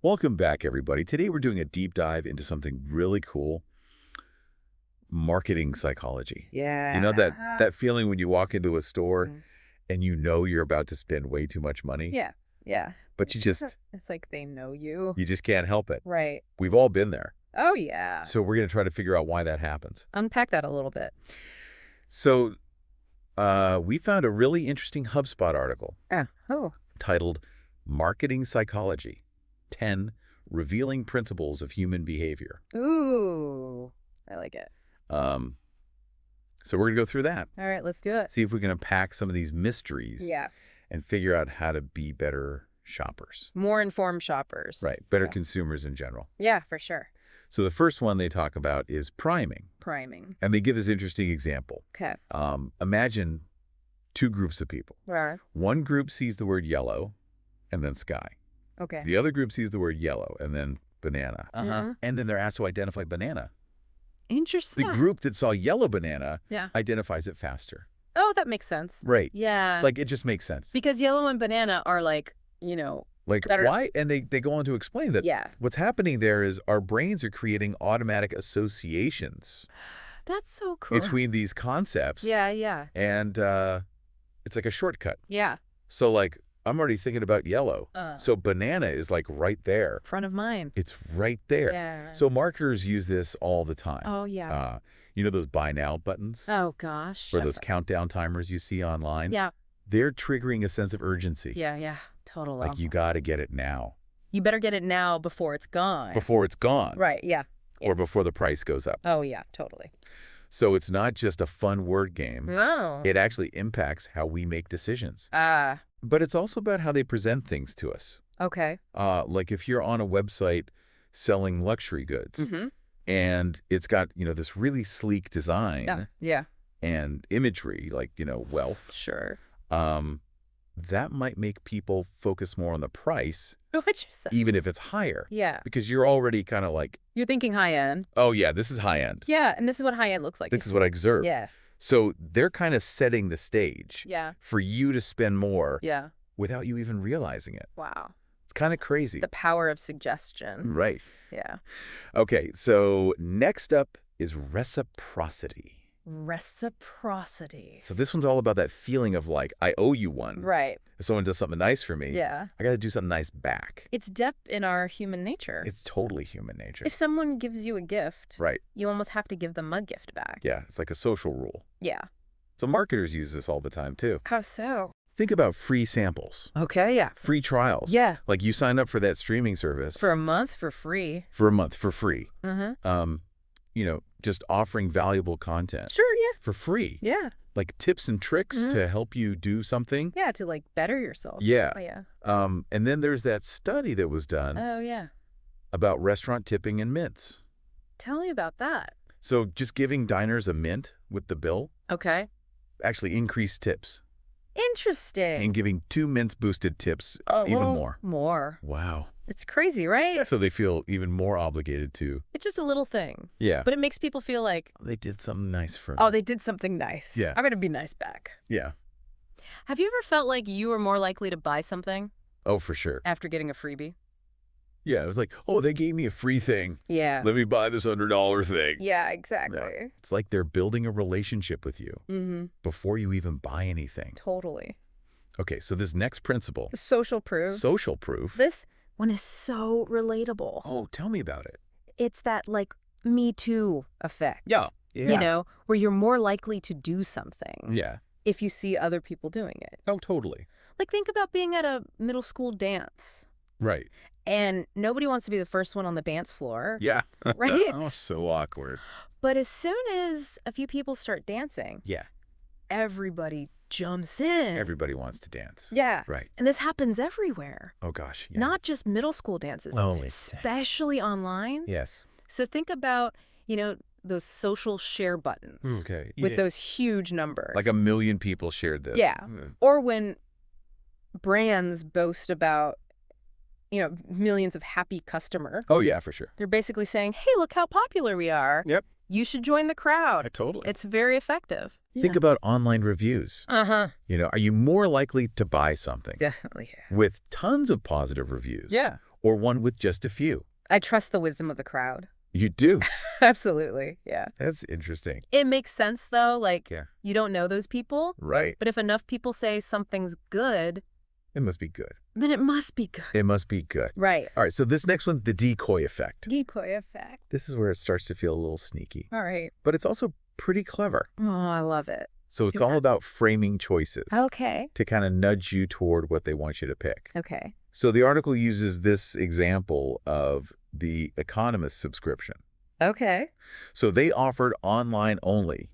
Welcome back, everybody. Today we're doing a deep dive into something really cool, marketing psychology. Yeah. You know that feeling when you walk into a store Mhm. and you know you're about to spend way too much money, Yeah. Yeah. but you just It's like they know you. can't help it. Right. We've all been there. Oh, yeah. So we're going to try to figure out why that happens. Unpack that a little bit. So we found a really interesting HubSpot article Oh. titled Marketing Psychology: 10 Revealing Principles of Human Behavior. Ooh. I like it. So we're going to go through that. All right, let's do it. See if we can unpack some of these mysteries Yeah. and figure out how to be better shoppers. More informed shoppers. Right. Better Yeah. consumers in general. Yeah, for sure. So the first one they talk about is priming. Priming. And they give this interesting example. Okay. Imagine two groups of people. Right. One group sees the word yellow and then sky. Okay. The other group sees the word yellow and then banana. Mhm. And then they're asked to identify banana. Interesting. The group that saw yellow banana Yeah. identifies it faster. Oh, that makes sense. Right. Yeah. Like, it just makes sense. Because yellow and banana are like, Like, better- why? And they go on to explain that yeah. what's happening there is our brains are creating automatic associations That's so cool. between these concepts. Yeah, yeah. And it's like a shortcut. Yeah. So, like, I'm already thinking about yellow. So banana is, like, right there. Front of mind. It's right there. Yeah. So marketers use this all the time. Oh, yeah. You know those buy now buttons? Oh, gosh. Or those countdown timers you see online? Yeah. They're triggering a sense of urgency. Yeah, yeah. Totally. Like, you got to get it now. You better get it now before it's gone. Before it's gone. Right, yeah. Or before the price goes up. Oh, yeah, totally. So it's not just a fun word game. No. It actually impacts how we make decisions. Ah, But it's also about how they present things to us. okay. Like if you're on a website selling luxury goods Mm-hmm. and it's got, this really sleek design Yeah, and imagery, like, wealth, sure. that might make people focus more on the price, Which is so... even if it's higher. Yeah. Because you're already kind of like, You're thinking high end. oh, yeah, this is high end. Yeah, and this is what high end looks like. This is what I observe. Yeah, So they're kind of setting the stage yeah, for you to spend more yeah. without you even realizing it. Wow. It's kind of crazy. The power of suggestion. Right. Yeah. Okay, so next up is reciprocity. Reciprocity. So this one's all about that feeling of like, I owe you one. Right. If someone does something nice for me, Yeah. I got to do something nice back. It's depth in our human nature. It's totally human nature. If someone gives you a gift, Right. you almost have to give them a gift back. Yeah, it's like a social rule. Yeah. So marketers use this all the time too. How so? Think about free samples, Okay, yeah. free trials. Yeah. Like you sign up for that streaming service For a month for free. for a month for free. Mm-hmm. Just offering valuable content Sure, yeah. for free. Yeah. Like tips and tricks Mhm. to help you do something. Yeah, to like better yourself. Yeah. Oh, yeah. And then there's that study that was done Oh, yeah. about restaurant tipping and mints. Tell me about that. So just giving diners a mint with the bill Okay. actually increased tips. Interesting. And giving 2 mints boosted tips Oh, even well, more. More. Wow. It's crazy, right? So they feel even more obligated to, It's just a little thing. yeah, But it makes people feel like, they did something nice for me. oh, they did something nice. Yeah. I'm going to be nice back. Yeah. Have you ever felt like you were more likely to buy something Oh, for sure. after getting a freebie? Yeah, it was like, oh, they gave me a free thing. Yeah. Let me buy this $100 thing. Yeah, exactly. Yeah. It's like they're building a relationship with you Mm-hmm. before you even buy anything. Totally. Okay, so this next principle, The social proof. social proof. This one is so relatable. Oh, tell me about it. It's that like Me Too effect. Yeah. Where you're more likely to do something Yeah. if you see other people doing it. Oh, totally. Like think about being at a middle school dance Right. and nobody wants to be the first one on the dance floor. Yeah. Right? Oh, so awkward. But as soon as a few people start dancing, Yeah. everybody jumps in. Everybody wants to dance. Yeah. Right. And this happens everywhere. Oh, gosh. Yeah. Not just middle school dances, Oh, especially online. yes. So think about, those social share buttons Okay. with those huge numbers. Like 1 million people shared this. Yeah. Or when brands boast about, millions of happy customers. Oh, yeah, for sure. They're basically saying, hey, look how popular we are. Yep. You should join the crowd. Totally. It's very effective. Think about online reviews. Uh-huh. Are you more likely to buy something Definitely. with tons of positive reviews? Yeah. or one with just a few. I trust the wisdom of the crowd. You do. Absolutely. Yeah. That's interesting. It makes sense, though. Like, Yeah. you don't know those people. Right. But if enough people say something's good, It must be good. then it must be good. It must be good. Right. All right, so this next one, the decoy effect. Decoy effect. This is where it starts to feel a little sneaky. All right. But it's also pretty clever. Oh, I love it. So it's all about framing choices Okay. to kind of nudge you toward what they want you to pick. Okay. So the article uses this example of the Economist subscription. Okay. So they offered online only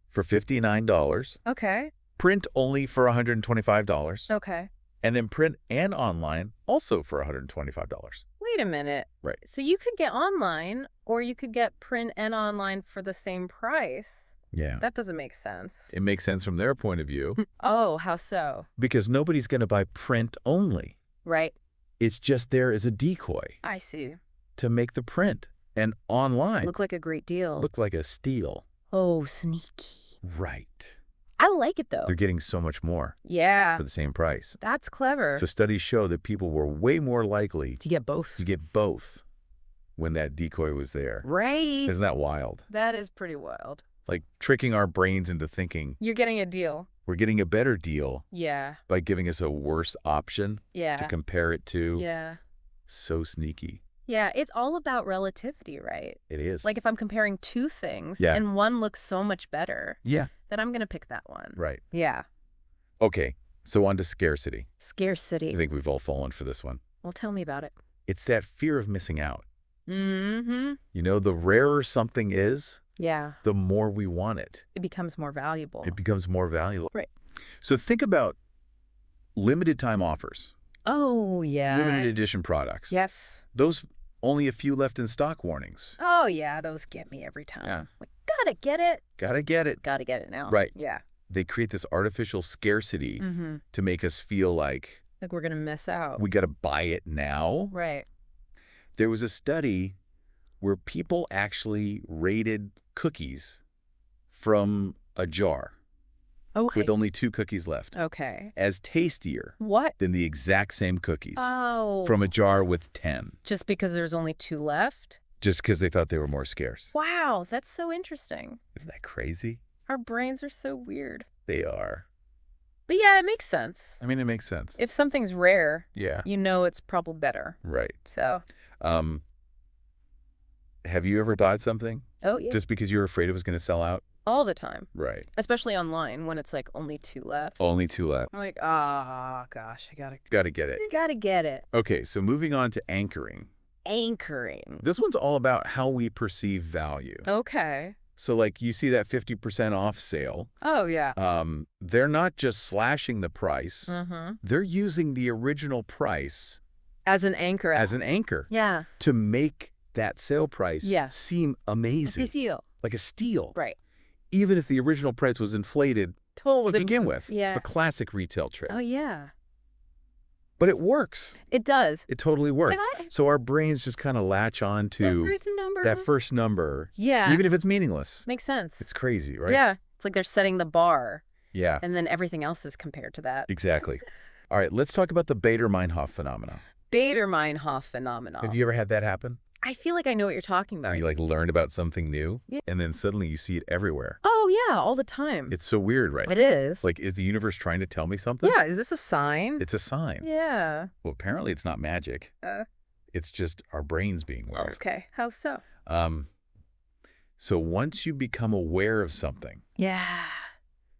for $59, Okay. print only for $125, Okay. and then print and online also for $125. Wait a minute. Right. So you could get online or you could get print and online for the same price. Yeah. That doesn't make sense. It makes sense from their point of view Oh, how so? because nobody's going to buy print only. Right. It's just there as a decoy I see. to make the print and online Look like a great deal. look like a steal. Oh, sneaky. Right. I like it, though. They're getting so much more Yeah. for the same price. That's clever. So studies show that people were way more likely To get both. to get both when that decoy was there. Right. Isn't that wild? That is pretty wild. Like tricking our brains into thinking You're getting a deal. we're getting a better deal Yeah. by giving us a worse option Yeah. to compare it to. Yeah. So sneaky. Yeah. It's all about relativity, right? It is. Like if I'm comparing two things Yeah. and one looks so much better, yeah, then I'm going to pick that one. right. Yeah. Okay, so on to scarcity. Scarcity. I think we've all fallen for this one. Well, tell me about it. It's that fear of missing out. Mm-hmm. You know, the rarer something is, Yeah. the more we want it. It becomes more valuable. It becomes more valuable. Right. So think about limited time offers, Oh, yeah. limited edition products. Yes. Those only a few left in stock warnings. Oh, yeah. Those get me every time. Yeah. Like, gotta get it. Gotta get it. Gotta get it now. Right. Yeah. They create this artificial scarcity Mm-hmm. to make us feel like Like we're gonna miss out. we gotta buy it now. Right. There was a study where people actually rated cookies from a jar Okay. with only 2 cookies left Okay. as tastier What? than the exact same cookies Oh. from a jar with 10, Just because there's only 2 left? just because they thought they were more scarce. Wow, that's so interesting. Isn't that crazy? Our brains are so weird. They are. But yeah, it makes sense. I mean, it makes sense. If something's rare, Yeah, you know it's probably better. right. So, Have you ever bought something oh yeah. just because you were afraid it was going to sell out? All the time. Right. Especially online when it's like only 2 left. Only 2 left. I'm like, ah, gosh, I Gotta get it. gotta get it. Okay, so moving on to anchoring. Anchoring. This one's all about how we perceive value. Okay. So like you see that 50% off sale, Oh, yeah. they're not just slashing the price, Mm-hmm. they're using the original price As an anchor. as an anchor Yeah. to make that sale price Yeah. seem amazing, Big deal. like a steal, Right. even if the original price was inflated Totally. to begin with. Yeah. The classic retail trick. Oh, yeah. But it works. It does. It totally works. I- So our brains just kind of latch on to First number. that first number, Yeah. even if it's meaningless. Makes sense. It's crazy, right? Yeah. It's like they're setting the bar, Yeah, and then everything else is compared to that. exactly. All right, let's talk about the Bader-Meinhof phenomenon. Bader-Meinhof phenomenon. Have you ever had that happen? I feel like I know what you're talking about. Where you like learned about something new, Yeah. and then suddenly you see it everywhere. Oh, yeah, all the time. It's so weird, right? It is. Like, is the universe trying to tell me something? yeah, is this a sign? It's a sign. Yeah. Well, apparently it's not magic. It's just our brains being weird. Okay. How so? So once you become aware of something, Yeah.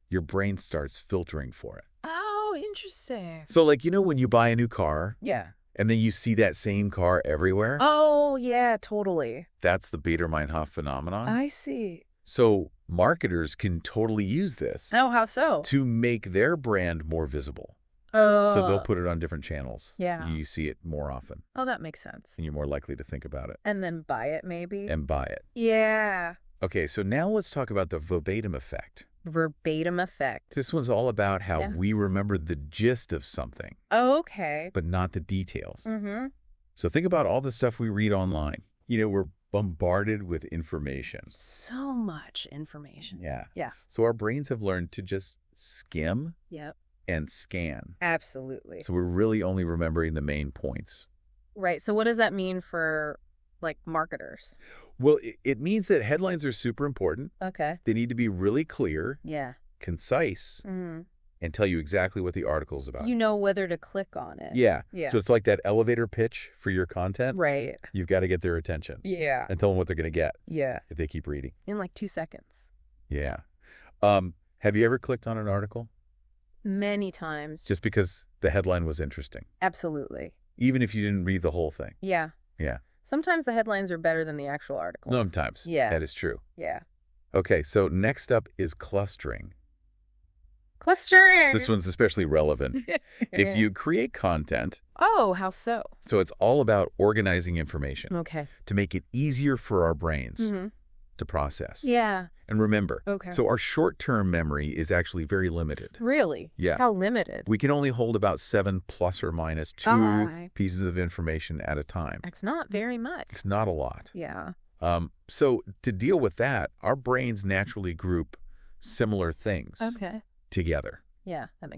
your brain starts filtering for it. Oh, interesting. So like, you know, when you buy a new car Yeah. and then you see that same car everywhere, Oh, yeah, totally. that's the Bader-Meinhof phenomenon. I see. So marketers can totally use this Oh, how so? to make their brand more visible. Oh. So they'll put it on different channels. Yeah. You see it more often, Oh, that makes sense. and you're more likely to think about it And then buy it, maybe? and buy it. Yeah. Okay, so now let's talk about the verbatim effect. Verbatim effect. This one's all about how Yeah. we remember the gist of something, Oh, okay. but not the details. Mm-hmm. So think about all the stuff we read online. You know, we're bombarded with information. So much information. Yeah. Yes. So our brains have learned to just skim Yep. and scan. Absolutely. So we're really only remembering the main points. Right. So what does that mean for, like, marketers? Well, it means that headlines are super important. Okay. They need to be really clear, Yeah. concise, Mm. and tell you exactly what the article's about. You know whether to click on it. Yeah. Yeah. So it's like that elevator pitch for your content. Right. You've got to get their attention Yeah. and tell them what they're going to get Yeah. if they keep reading. In like 2 seconds. Yeah. Have you ever clicked on an article Many times. just because the headline was interesting, Absolutely. even if you didn't read the whole thing? Yeah. Yeah. Sometimes the headlines are better than the actual article. Sometimes. Yeah. That is true. Yeah. Okay, so next up is clustering. Clustering. This one's especially relevant. If you create content, Oh, how so? so it's all about organizing information Okay. to make it easier for our brains Mm-hmm. to process. Yeah. And remember, Okay. so our short-term memory is actually very limited. Really? Yeah. How limited? We can only hold about 7 plus or minus 2 Oh. pieces of information at a time. That's not very much. It's not a lot. Yeah. So to deal with that, our brains naturally group similar things Okay. together. Yeah, that makes